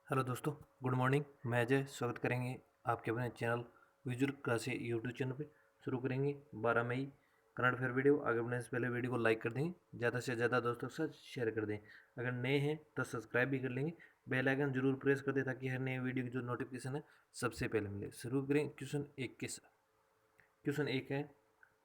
Hello दोस्तों, good morning. मैं अजय स्वागत करेंगे आपके अपने चैनल विजुअल क्लासे यूट्यूब चैनल पे। शुरू करेंगे 12 मई करंट अफेयर वीडियो। आगे बढ़ने से पहले वीडियो को लाइक कर दें, ज़्यादा से ज़्यादा दोस्तों के साथ शेयर कर दें। अगर नए हैं तो सब्सक्राइब भी कर लेंगे, बेल आइकन जरूर प्रेस कर दें ताकि हर नए वीडियो की जो नोटिफिकेशन है सबसे पहले मिले। शुरू करें क्वेश्चन एक के साथ। क्वेश्चन एक है,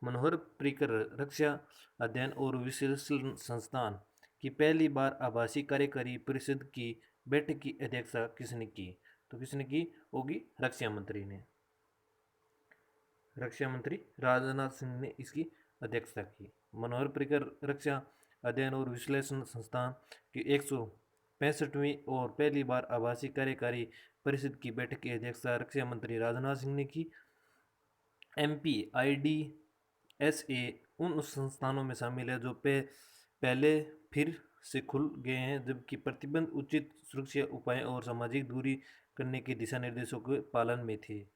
मनोहर पर्रिकर रक्षा अध्ययन और विश्लेषण संस्थान की पहली बार आभासी कार्यकारी परिषद की बैठक की अध्यक्षता किसने की? तो किसने की होगी? रक्षा मंत्री ने। रक्षा मंत्री राजनाथ सिंह ने इसकी अध्यक्षता की। मनोहर पर्रिकर रक्षा अध्ययन और विश्लेषण संस्थान की 165वीं और पहली बार आभासी कार्यकारी परिषद की बैठक की अध्यक्षता रक्षा मंत्री राजनाथ सिंह ने की। MPIDSA उन संस्थानों में शामिल है जो पहले फिर से खुल गए हैं, जबकि प्रतिबंध उचित सुरक्षा उपाय और सामाजिक दूरी करने के दिशा निर्देशों के पालन में थे।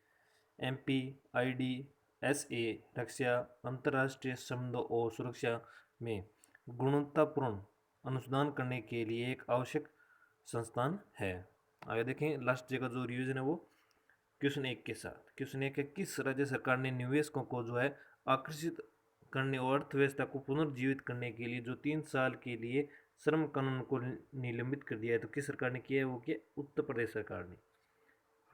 MPIDSA रक्षा, अंतर्राष्ट्रीय संबंधों और सुरक्षा में गुणवत्तापूर्ण अनुसंधान करने के लिए एक आवश्यक संस्थान है। आगे देखें लास्ट जगह जो रिवीजन है वो क्वेश्चन एक के साथ। क्वेश्चन एक है, किस राज्य सरकार ने निवेशकों को जो है आकर्षित करने और अर्थव्यवस्था को पुनर्जीवित करने के लिए जो 3 साल के लिए श्रम कानून को निलंबित कर दिया है? तो किस सरकार ने किया है? वो किया उत्तर प्रदेश सरकार ने।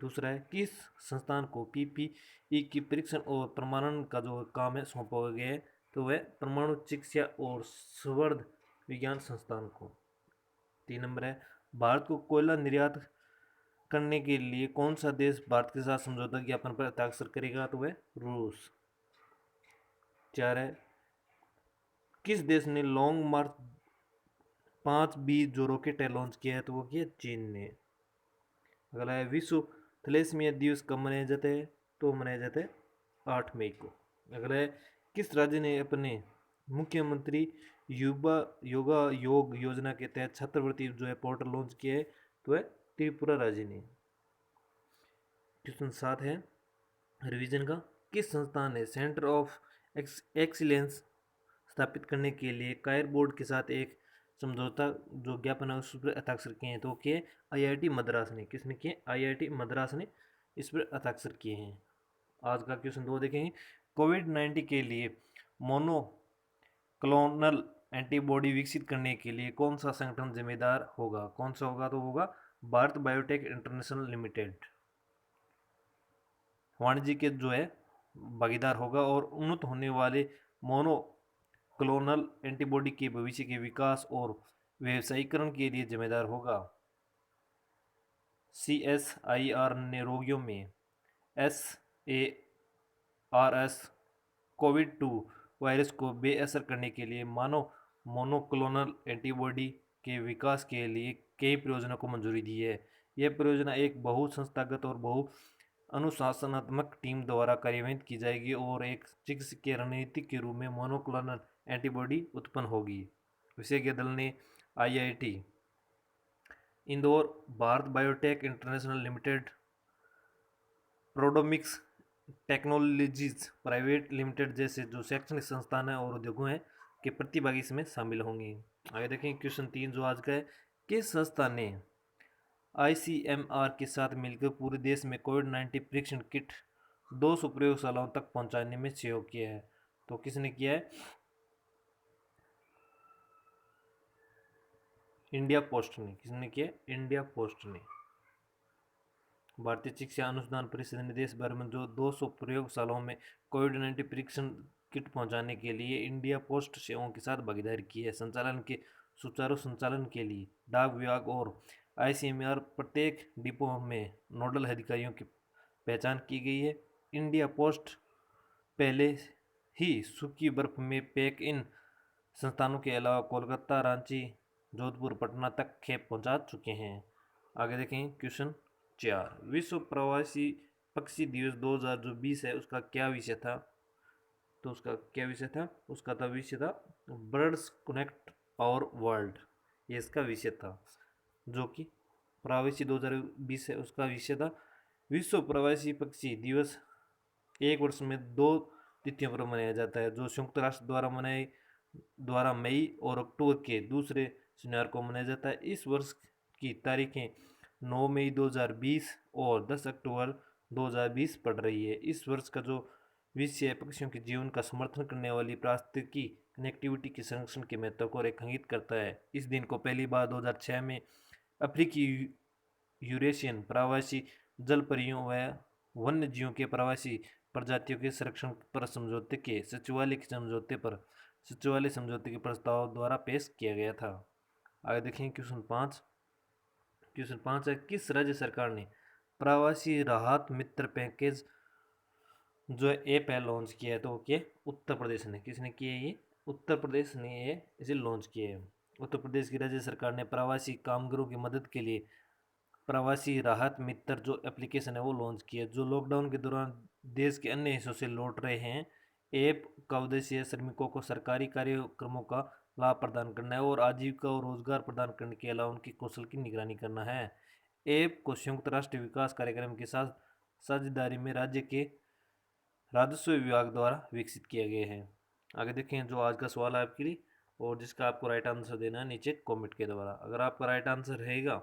दूसरा है, किस संस्थान को PPE की परीक्षण और प्रमाणन का जो काम है सौंपा गया है? तो वह परमाणु चिकित्सा और संवर्धन विज्ञान संस्थान को। 3 नंबर है, भारत को कोयला निर्यात करने के लिए कौन सा देश भारत के साथ समझौता ज्ञापन पर हस्ताक्षर करेगा? तो वह रूस। 4 है, किस देश ने लॉन्ग मार्च 5B जो रॉकेट है लॉन्च किया है? तो वो किया चीन ने। अगला है, विश्व थैलेसीमिया दिवस कब मनाया जाता है? तो मनाया जाता है 8 मई को। अगला है, किस राज्य ने अपने मुख्यमंत्री युवा योग योजना के तहत छात्रवृत्ति जो है पोर्टल लॉन्च किया है? तो वह त्रिपुरा राज्य ने। क्वेश्चन 7 है रिवीजन का, किस संस्थान ने सेंटर ऑफ एक्सीलेंस स्थापित करने के लिए कायर बोर्ड के साथ एक समझौता जो ज्ञापन है उस पर हस्ताक्षर किए हैं? तो किए IIT मद्रास ने। किसने किए? IIT मद्रास ने इस पर हस्ताक्षर किए हैं। आज का क्वेश्चन 2 देखेंगे, कोविड-19 के लिए मोनोक्लोनल एंटीबॉडी विकसित करने के लिए कौन सा संगठन जिम्मेदार होगा? कौन सा होगा? तो होगा भारत बायोटेक इंटरनेशनल लिमिटेड। वाणिज्य के जो है भागीदार होगा और उन्नत होने वाले मोनोक्लोनल एंटीबॉडी के भविष्य के विकास और व्यवसायीकरण के लिए जिम्मेदार होगा। CSIR ने रोगियों में SARS कोविड-2 वायरस को बेअसर करने के लिए मानव मोनोक्लोनल एंटीबॉडी के विकास के लिए कई परियोजनाओं को मंजूरी दी है। यह परियोजना एक बहुसंस्थागत और बहु अनुशासनात्मक टीम द्वारा कार्यान्वित की जाएगी और एक चिकित्सकीय रणनीति के रूप में मोनोक्लोनल एंटीबॉडी उत्पन्न होगी। विशेषज्ञ दल ने IIT Indore, Bharat biotech international limited, PredOmix technologies private limited जैसे जो शैक्षणिक संस्थान है और उद्योगों हैं के प्रतिभागी इसमें शामिल होंगे। आगे देखें क्वेश्चन 3 जो आज का है, किस संस्था ने ICMR के साथ मिलकर पूरे देश में कोविड-19 परीक्षण किट 200 प्रयोगशालाओं तक पहुंचाने में सहयोग किया है? तो किसने किया है? इंडिया पोस्ट ने। किसने किया? इंडिया पोस्ट ने। भारतीय चिकित्सा अनुसंधान परिषद ने देश भर में जो 200 प्रयोगशालाओं में कोविड-19 परीक्षण किट पहुंचाने के लिए इंडिया पोस्ट सेवाओं के साथ भागीदारी की है। संचालन के सुचारू संचालन के लिए डाक विभाग और ICMR प्रत्येक डिपो में नोडल अधिकारियों की पहचान की गई है। इंडिया पोस्ट पहले ही सूखी बर्फ में पैक इन संस्थानों के अलावा कोलकाता, रांची, जोधपुर, पटना तक खेप पहुंचा चुके हैं। आगे देखें क्वेश्चन 4, विश्व प्रवासी पक्षी दिवस 2020 है, उसका क्या विषय था? तो उसका क्या विषय था? उसका था विषय था बर्ड्स कनेक्ट आवर वर्ल्ड। ये इसका विषय था। जो कि प्रवासी 2020 है उसका विषय था विश्व प्रवासी पक्षी दिवस। एक वर्ष में 2 तिथियों पर मनाया जाता है जो संयुक्त राष्ट्र द्वारा मई और अक्टूबर के दूसरे शनिवार को मनाया जाता है। इस वर्ष की तारीखें 9 मई 2020 और 10 अक्टूबर 2020 पड़ रही है। इस वर्ष का जो विषय पक्षियों के जीवन का समर्थन करने वाली पारिस्थितिकी कनेक्टिविटी के संरक्षण के महत्व को रेखांकित करता है। इस दिन को पहली बार 2006 में अफ्रीकी यूरेशियन प्रवासी जल परियों व वन्य जीवों के प्रवासी प्रजातियों के संरक्षण पर समझौते के सचिवालय समझौते के प्रस्ताव द्वारा पेश किया गया था। आगे देखें क्वेश्चन 5 है, किस राज्य सरकार ने प्रवासी राहत मित्र पैकेज जो ऐप है लॉन्च किया है? तो वो क्या, उत्तर प्रदेश ने। किसने किया है ये? उत्तर प्रदेश ने ये इसे लॉन्च किया है। उत्तर प्रदेश की राज्य सरकार ने प्रवासी कामगारों की मदद के लिए प्रवासी राहत मित्र जो एप्लीकेशन है वो लॉन्च किया, जो लॉकडाउन के दौरान देश के अन्य हिस्सों से लौट रहे हैं। ऐप का उद्देश्य श्रमिकों को सरकारी कार्यक्रमों का लाभ प्रदान करना है और आजीविका और रोजगार प्रदान करने के अलावा उनकी कौशल की निगरानी करना है। ऐप को संयुक्त राष्ट्र विकास कार्यक्रम के साथ साझेदारी में राज्य के राजस्व विभाग द्वारा विकसित किया गया है। आगे देखें जो आज का सवाल है आपके लिए, और जिसका आपको राइट आंसर देना है नीचे कमेंट के द्वारा। अगर आपका राइट आंसर रहेगा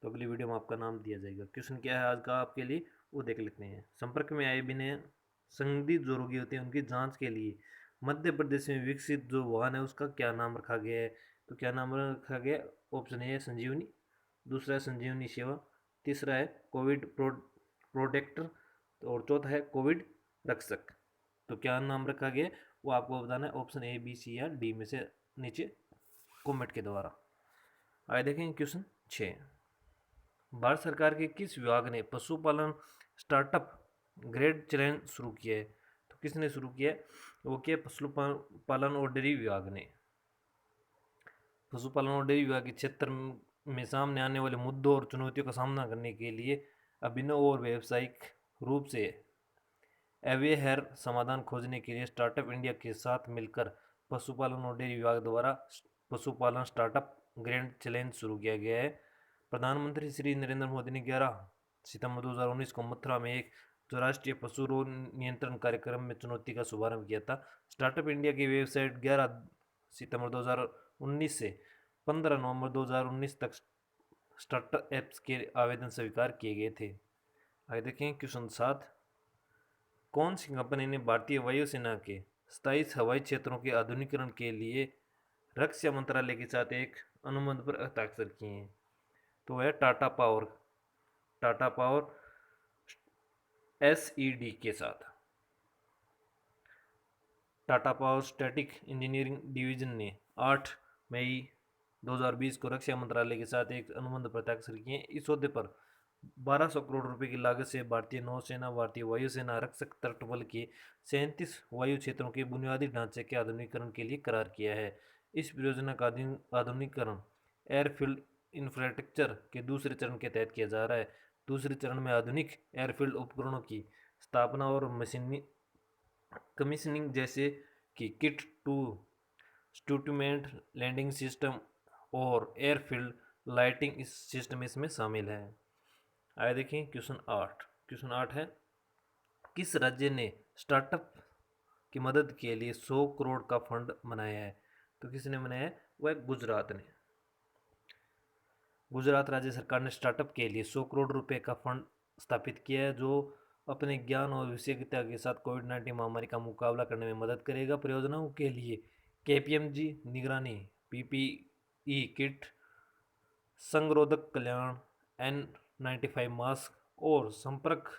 तो अगली वीडियो में आपका नाम दिया जाएगा। क्वेश्चन क्या है आज का आपके लिए वो देख लेते हैं। संपर्क में आए बिना संदिग्ध जो रोगी होते हैं उनकी जांच के लिए मध्य प्रदेश में विकसित जो वाहन है उसका क्या नाम रखा गया है? तो क्या नाम रखा गया? ऑप्शन ए है संजीवनी, दूसरा है संजीवनी सेवा, तीसरा है कोविड प्रोटेक्टर और चौथा है कोविड रक्षक। तो क्या नाम रखा गया वो आपको बताना है, ऑप्शन ए, बी, सी या डी में से नीचे कमेंट के द्वारा। आगे देखेंगे क्वेश्चन 6, भारत सरकार के किस विभाग ने पशुपालन स्टार्टअप ग्रेड चैलेंज शुरू किया है? तो किसने शुरू किया है? वो क्या, पशुपालन और डेयरी विभाग ने। पशुपालन और डेयरी विभाग के क्षेत्र में सामने आने वाले मुद्दों और चुनौतियों का सामना करने के लिए अभिनव और व्यावसायिक रूप से अवेयर समाधान खोजने के लिए स्टार्टअप इंडिया के साथ मिलकर पशुपालन और डेयरी विभाग द्वारा पशुपालन स्टार्टअप ग्रैंड चैलेंज शुरू किया गया है। प्रधानमंत्री श्री नरेंद्र मोदी ने 11 सितंबर 2019 को मथुरा में एक जो राष्ट्रीय पशु रोग नियंत्रण कार्यक्रम में चुनौती का शुभारंभ किया था। स्टार्टअप इंडिया की वेबसाइट 11 सितंबर 2019 से 15 नवंबर 2019 तक स्टार्टअप एप्स के आवेदन स्वीकार किए गए थे। आगे देखें क्वेश्चन 7, कौन सी कंपनी ने भारतीय वायुसेना के 27 हवाई क्षेत्रों के आधुनिकीकरण के लिए रक्षा मंत्रालय के साथ एक अनुबंध पर हस्ताक्षर किए हैं? तो है टाटा पावर SED के साथ। Tata power static engineering division ने 8 मई 2020 को रक्षा मंत्रालय के साथ एक अनुबंध पर हस्ताक्षर किए। इस ओहदे पर 1200 करोड़ रुपए की लागत से भारतीय नौसेना, भारतीय वायुसेना, रक्षक तट बल के 37 वायु क्षेत्रों के बुनियादी ढांचे के आधुनिकीकरण के लिए करार किया है। इस परियोजना का आधुनिकीकरण एयरफील्ड इंफ्रास्ट्रक्चर के दूसरे चरण के तहत किया जा रहा है। दूसरे चरण में आधुनिक एयरफील्ड उपकरणों की स्थापना और मशीनी कमीशनिंग जैसे कि किट टू इंस्ट्रूमेंट लैंडिंग सिस्टम और एयरफील्ड लाइटिंग इस सिस्टम इसमें शामिल है। आगे देखिए क्वेश्चन 8 है, किस राज्य ने स्टार्टअप की मदद के लिए 100 करोड़ का फंड बनाया है? तो किसने बनाया है? वह गुजरात ने। गुजरात राज्य सरकार ने स्टार्टअप के लिए 100 करोड़ रुपए का फंड स्थापित किया है जो अपने ज्ञान और विशेषज्ञता के साथ कोविड-19 महामारी का मुकाबला करने में मदद करेगा। परियोजनाओं के लिए KPMG निगरानी, PPE किट, संगरोधक कल्याण, N95 मास्क और संपर्क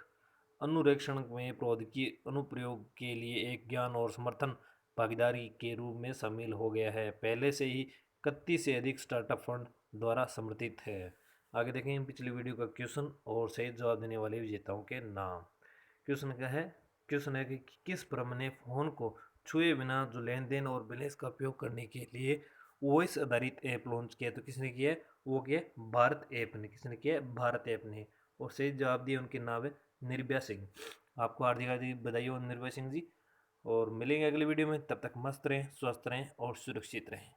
अनुरेक्षण में प्रौद्योगिकी अनुप्रयोग के लिए एक ज्ञान और समर्थन भागीदारी के रूप में शामिल हो गया है। पहले से ही 31 से अधिक स्टार्टअप फंड द्वारा समर्थित है। आगे देखें पिछली वीडियो का क्वेश्चन और सही जवाब देने वाले विजेताओं के नाम। क्वेश्चन क्या है? क्वेश्चन है कि किस फर्म ने फोन को छुए बिना जो लेन देन और बैलेंस का उपयोग करने के लिए वॉइस आधारित ऐप लॉन्च किया? तो किसने किया है? वो किया भारत ऐप ने। किसने किया है? भारत ऐप ने। और सही जवाब दिए उनके नाम है निर्भया सिंह। आपको हार्दिक हार्दिक बधाई हो निर्भया सिंह जी, और मिलेंगे अगली वीडियो में। तब तक मस्त रहें, स्वस्थ रहें और सुरक्षित रहें।